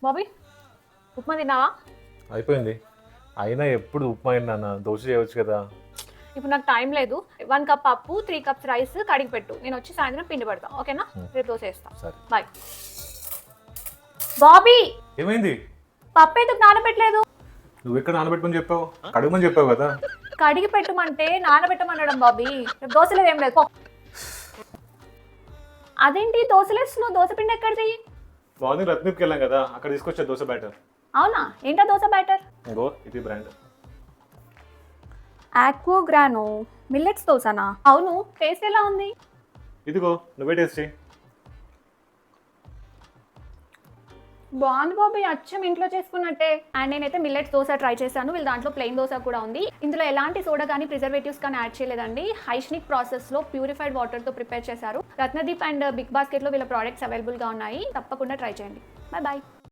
బాబీ ఉప్మా తిన్నావా? అయిపోయింది. అయినా ఎప్పుడు ఉప్మా నాన్న, దోశ చేయవచ్చు కదా. ఇప్పుడు నాకు టైం లేదు. 1 కప్ పప్పు, 3 కప్స్ రైస్ కడిగి పెట్టు. నేను వచ్చి సాయంత్రం పిండి పడతా, ఓకేనా? రేపు దోశ వేస్తా. సరే. బాయ్. బాబీ ఏమైంది? పప్పు ఎందుకు నానబెట్టలేదు? నువ్వు ఎక్కడ నానబెట్టుకుని చెప్పావు? కడుగుమని చెప్పావు కదా. కడిగి పెట్టమంటే నానబెట్టమనడం బాబీ. రేపు దోశలేదు ఏం లేదు పో. అదేంటి దోశలేస్తున్నావు? దోశ పిండి ఎక్కడిది? మార్నింగ్ రత్నకి వెళ్ళాం కదా, అక్కడ తీసుకొచ్చా దోశ బ్యాటర్. అవునా? ఏంటా దోశ బ్యాటర్? ఇంకో ఇది బ్రాండ్. ఆక్వో గ్రానో మిల్లెట్స్ దోశనా? అవును, టేస్ట్ ఎలా ఉంది? ఇదిగో నువ్వే టేస్ట్ చేయి. బాగుంది బాబీ, అచ్చం ఇంట్లో చేసుకున్నట్టే. అండ్ నేనైతే మిల్లెట్స్ దోశ ట్రై చేశాను. వీళ్ళు దాంట్లో ప్లెయిన్ దోశ కూడా ఉంది. ఇందులో ఎలాంటి సోడా కానీ ప్రిజర్వేటివ్స్ కానీ యాడ్ చేయలేదండి. హైజీనిక్ ప్రాసెస్లో ప్యూరిఫైడ్ వాటర్తో ప్రిపేర్ చేశారు. రత్నదీప్ అండ్ బిగ్ బాస్కెట్లో వీళ్ళ ప్రోడక్ట్స్ అవైలబుల్గా ఉన్నాయి. తప్పకుండా ట్రై చేయండి. Bye bye.